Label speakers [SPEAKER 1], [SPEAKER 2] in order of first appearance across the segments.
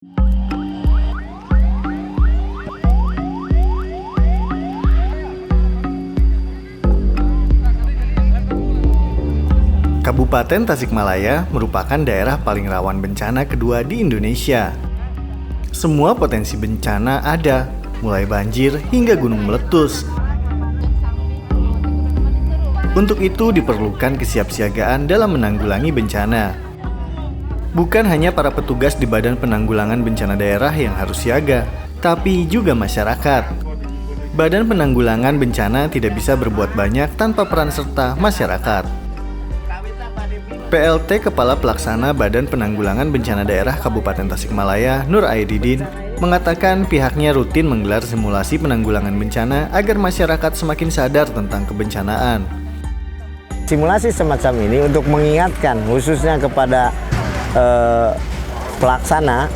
[SPEAKER 1] Kabupaten Tasikmalaya merupakan daerah paling rawan bencana kedua di Indonesia. Semua potensi bencana ada, mulai banjir hingga gunung meletus. Untuk itu diperlukan kesiapsiagaan dalam menanggulangi bencana. Bukan hanya para petugas di Badan Penanggulangan Bencana Daerah yang harus siaga, tapi juga masyarakat. Badan Penanggulangan Bencana tidak bisa berbuat banyak tanpa peran serta masyarakat. PLT Kepala Pelaksana Badan Penanggulangan Bencana Daerah Kabupaten Tasikmalaya, Nur Aididin, mengatakan pihaknya rutin menggelar simulasi penanggulangan bencana agar masyarakat semakin sadar tentang kebencanaan.
[SPEAKER 2] Simulasi semacam ini untuk mengingatkan khususnya kepada pelaksana,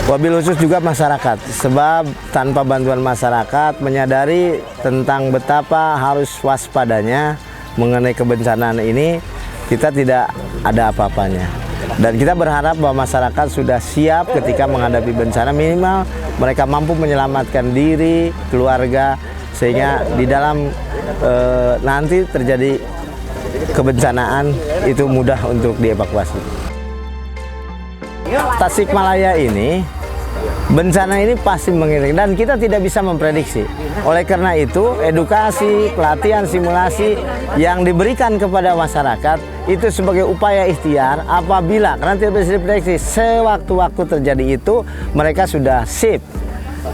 [SPEAKER 2] wabil khusus juga masyarakat, sebab tanpa bantuan masyarakat menyadari tentang betapa harus waspadanya mengenai kebencanaan ini, kita tidak ada apa-apanya. Dan kita berharap bahwa masyarakat sudah siap ketika menghadapi bencana, minimal mereka mampu menyelamatkan diri, keluarga, sehingga di dalam nanti terjadi kebencanaan itu mudah untuk dievakuasi. Tasikmalaya ini, bencana ini pasti mengiring dan kita tidak bisa memprediksi. Oleh karena itu, edukasi, pelatihan, simulasi yang diberikan kepada masyarakat itu sebagai upaya ikhtiar apabila, karena tidak bisa diprediksi, sewaktu-waktu terjadi itu mereka sudah sip.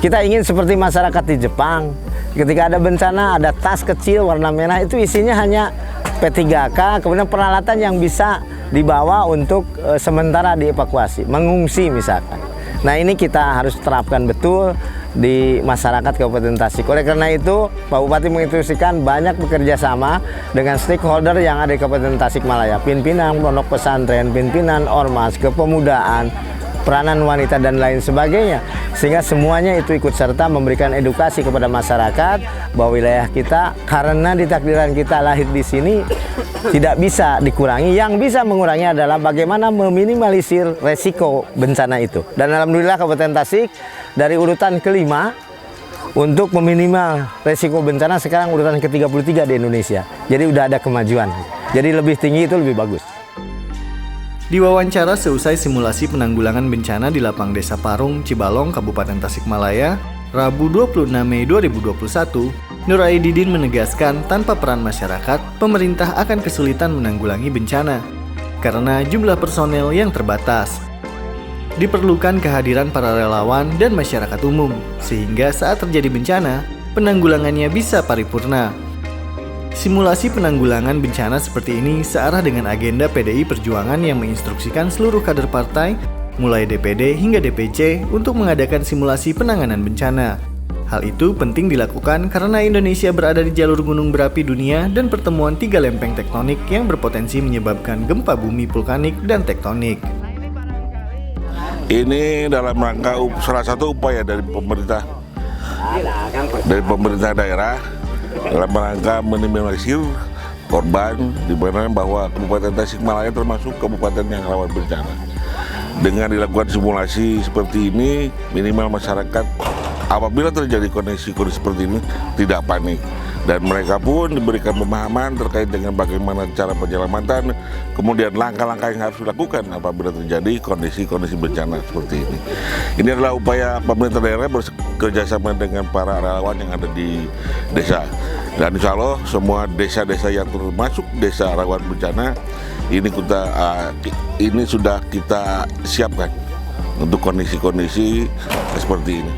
[SPEAKER 2] Kita ingin seperti masyarakat di Jepang, ketika ada bencana ada tas kecil warna merah, itu isinya hanya P3K, kemudian peralatan yang bisa dibawa untuk sementara dievakuasi, mengungsi misalkan. Nah, ini kita harus terapkan betul di masyarakat Kabupaten Tasik. Oleh karena itu, Pak Bupati menginstruksikan banyak bekerja sama dengan stakeholder yang ada di Kabupaten Tasikmalaya, pimpinan pondok pesantren, pimpinan ormas, kepemudaan, peranan wanita dan lain sebagainya, sehingga semuanya itu ikut serta memberikan edukasi kepada masyarakat bahwa wilayah kita, karena ditakdiran kita lahir di sini, tidak bisa dikurangi. Yang bisa mengurangi adalah bagaimana meminimalisir resiko bencana itu. Dan alhamdulillah Kabupaten Tasik dari urutan kelima untuk meminimal resiko bencana sekarang urutan ke-33 di Indonesia. Jadi udah ada kemajuan. Jadi lebih tinggi itu lebih bagus.
[SPEAKER 1] Diwawancara seusai simulasi penanggulangan bencana di Lapang Desa Parung, Cibalong, Kabupaten Tasikmalaya, Rabu 26 Mei 2021, Nur Aididin menegaskan tanpa peran masyarakat, pemerintah akan kesulitan menanggulangi bencana karena jumlah personel yang terbatas. Diperlukan kehadiran para relawan dan masyarakat umum, sehingga saat terjadi bencana, penanggulangannya bisa paripurna. Simulasi penanggulangan bencana seperti ini searah dengan agenda PDI Perjuangan yang menginstruksikan seluruh kader partai, mulai DPD hingga DPC, untuk mengadakan simulasi penanganan bencana. Hal itu penting dilakukan karena Indonesia berada di jalur gunung berapi dunia dan pertemuan 3 lempeng tektonik yang berpotensi menyebabkan gempa bumi vulkanik dan tektonik.
[SPEAKER 3] Ini dalam rangka salah satu upaya dari pemerintah daerah dalam rangka minimalisir korban, di mana bahwa Kabupaten Tasikmalaya termasuk kabupaten yang rawan bencana. Dengan dilakukan simulasi seperti ini, minimal masyarakat apabila terjadi kondisi seperti ini tidak panik, dan mereka pun diberikan pemahaman terkait dengan bagaimana cara penyelamatan, kemudian langkah-langkah yang harus dilakukan apabila terjadi kondisi bencana seperti ini. Ini adalah upaya pemerintah daerah bekerjasama dengan para relawan yang ada di desa. Dan insya Allah semua desa-desa yang termasuk desa rawan bencana ini sudah kita siapkan untuk kondisi-kondisi seperti ini.